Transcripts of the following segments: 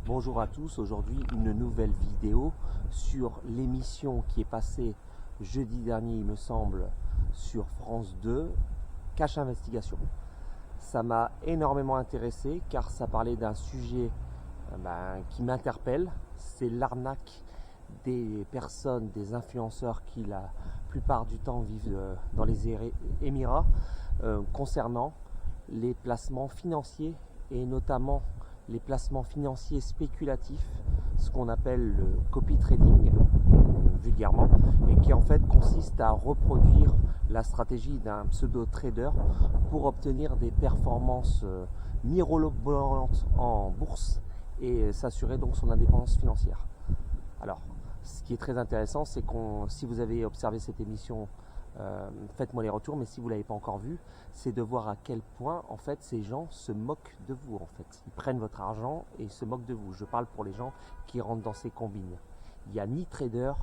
Bonjour à tous, aujourd'hui une nouvelle vidéo sur l'émission qui est passée jeudi dernier il me semble sur France 2, Cash Investigation. Ça m'a énormément intéressé car ça parlait d'un sujet qui m'interpelle, c'est l'arnaque des personnes, des influenceurs qui la plupart du temps vivent dans les Émirats concernant les placements financiers et notamment les placements financiers spéculatifs, ce qu'on appelle le copy trading vulgairement, et qui en fait consiste à reproduire la stratégie d'un pseudo-trader pour obtenir des performances mirobolantes en bourse et s'assurer donc son indépendance financière. Alors, ce qui est très intéressant, c'est si vous avez observé cette émission, faites-moi les retours, mais si vous ne l'avez pas encore vu, c'est de voir à quel point en fait ces gens se moquent de vous. En fait, ils prennent votre argent et ils se moquent de vous. Je parle pour les gens qui rentrent dans ces combines. Il n'y a ni trader,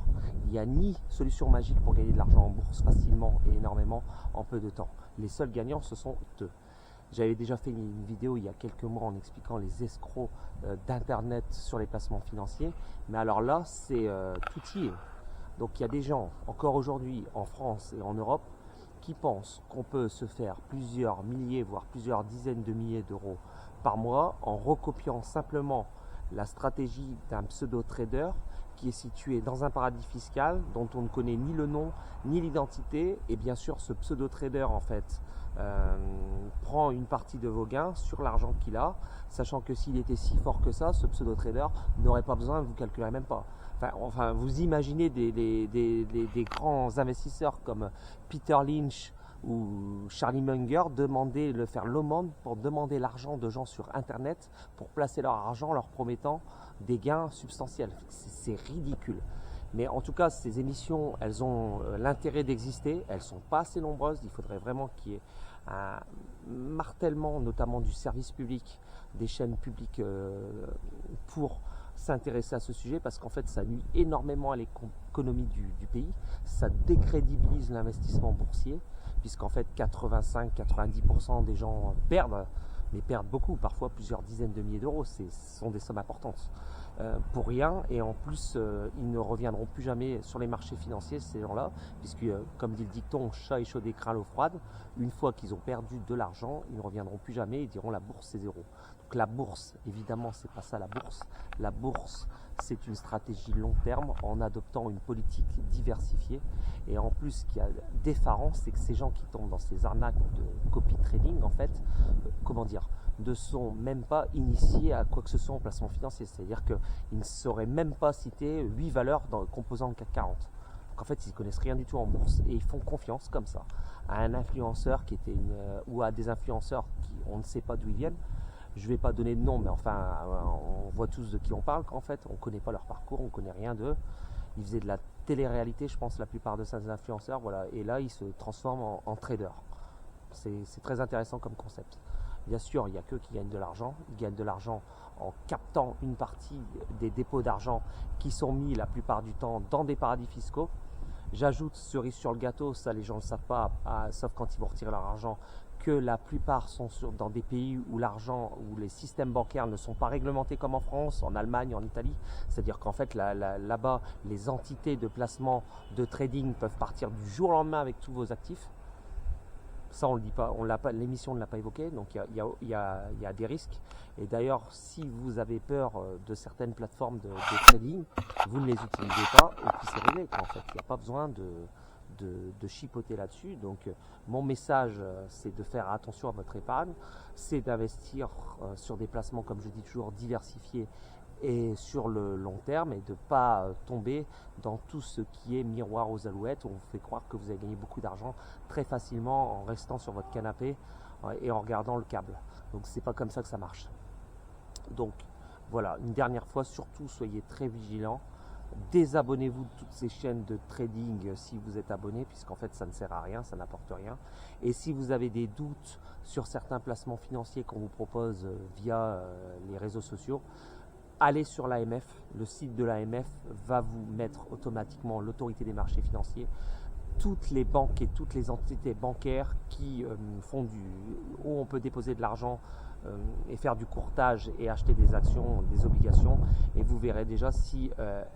il n'y a ni solution magique pour gagner de l'argent en bourse facilement et énormément en peu de temps. Les seuls gagnants, ce sont eux. J'avais déjà fait une vidéo il y a quelques mois en expliquant les escrocs d'internet sur les placements financiers, mais alors là c'est tout y est. Donc il y a des gens encore aujourd'hui en France et en Europe qui pensent qu'on peut se faire plusieurs milliers voire plusieurs dizaines de milliers d'euros par mois en recopiant simplement la stratégie d'un pseudo-trader qui est situé dans un paradis fiscal dont on ne connaît ni le nom ni l'identité, et bien sûr ce pseudo-trader en fait prend une partie de vos gains sur l'argent qu'il a, sachant que s'il était si fort que ça, ce pseudo-trader n'aurait pas besoin, vous ne calculerez même pas. Enfin, vous imaginez des grands investisseurs comme Peter Lynch ou Charlie Munger faire l'aumône pour demander l'argent de gens sur Internet pour placer leur argent, leur promettant des gains substantiels. C'est ridicule. Mais en tout cas, ces émissions, elles ont l'intérêt d'exister. Elles ne sont pas assez nombreuses. Il faudrait vraiment qu'il y ait un martèlement, notamment du service public, des chaînes publiques pour s'intéresser à ce sujet, parce qu'en fait ça nuit énormément à l'économie du pays, ça décrédibilise l'investissement boursier, puisqu'en fait 85-90% des gens perdent, mais perdent beaucoup, parfois plusieurs dizaines de milliers d'euros, ce sont des sommes importantes pour rien, et en plus ils ne reviendront plus jamais sur les marchés financiers, ces gens-là, puisque comme dit le dicton, chat échaudé craint l'eau froide. Une fois qu'ils ont perdu de l'argent, ils ne reviendront plus jamais, ils diront la bourse c'est zéro. Donc la bourse, évidemment, c'est pas ça la bourse. La bourse, c'est une stratégie long terme en adoptant une politique diversifiée. Et en plus, ce qui est d'effarant, c'est que ces gens qui tombent dans ces arnaques de copy trading, en fait, ne sont même pas initiés à quoi que ce soit en placement financier. C'est-à-dire qu'ils ne sauraient même pas citer 8 valeurs composant le CAC 40. Donc en fait, ils ne connaissent rien du tout en bourse et ils font confiance comme ça à un influenceur ou à des influenceurs qui on ne sait pas d'où ils viennent. Je ne vais pas donner de nom, mais enfin, on voit tous de qui on parle. En fait, on ne connaît pas leur parcours, on ne connaît rien d'eux. Ils faisaient de la télé-réalité, je pense, la plupart de ces influenceurs. Voilà. Et là, ils se transforment en traders. C'est très intéressant comme concept. Bien sûr, il n'y a qu'eux qui gagnent de l'argent. Ils gagnent de l'argent en captant une partie des dépôts d'argent qui sont mis la plupart du temps dans des paradis fiscaux. J'ajoute, cerise sur le gâteau, ça les gens ne le savent pas, sauf quand ils vont retirer leur argent, que la plupart sont dans des pays où où les systèmes bancaires ne sont pas réglementés comme en France, en Allemagne, en Italie. C'est-à-dire qu'en fait, là-bas, les entités de placement, de trading peuvent partir du jour au lendemain avec tous vos actifs. Ça, on ne le dit pas, l'émission ne l'a pas évoqué, donc il y a des risques. Et d'ailleurs, si vous avez peur de certaines plateformes de trading, vous ne les utilisez pas et puis c'est réglé. En fait, il n'y a pas besoin de chipoter là-dessus. Donc mon message, c'est de faire attention à votre épargne, c'est d'investir sur des placements, comme je dis toujours, diversifiés et sur le long terme, et de ne pas tomber dans tout ce qui est miroir aux alouettes, où on vous fait croire que vous avez gagné beaucoup d'argent très facilement en restant sur votre canapé et en regardant le câble. Donc c'est pas comme ça que ça marche. Donc voilà, une dernière fois, surtout soyez très vigilants. Désabonnez-vous de toutes ces chaînes de trading si vous êtes abonné, puisqu'en fait ça ne sert à rien, ça n'apporte rien. Et si vous avez des doutes sur certains placements financiers qu'on vous propose via les réseaux sociaux, allez sur l'AMF, le site de l'AMF va vous mettre automatiquement, l'autorité des marchés financiers, toutes les banques et toutes les entités bancaires qui où on peut déposer de l'argent et faire du courtage et acheter des actions, des obligations, et vous verrez déjà si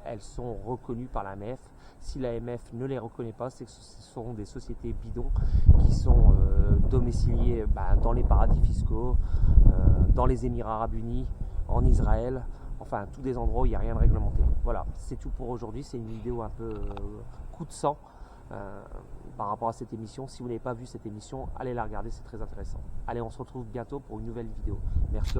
elles sont reconnues par l'AMF. Si l'AMF ne les reconnaît pas, c'est que ce sont des sociétés bidons qui sont domiciliées dans les paradis fiscaux, dans les Émirats Arabes Unis, en Israël, enfin tous des endroits où il n'y a rien de réglementé. Voilà, c'est tout pour aujourd'hui. C'est une vidéo un peu coup de sang par rapport à cette émission. Si vous n'avez pas vu cette émission, allez la regarder, c'est très intéressant. Allez, on se retrouve bientôt pour une nouvelle vidéo. Merci.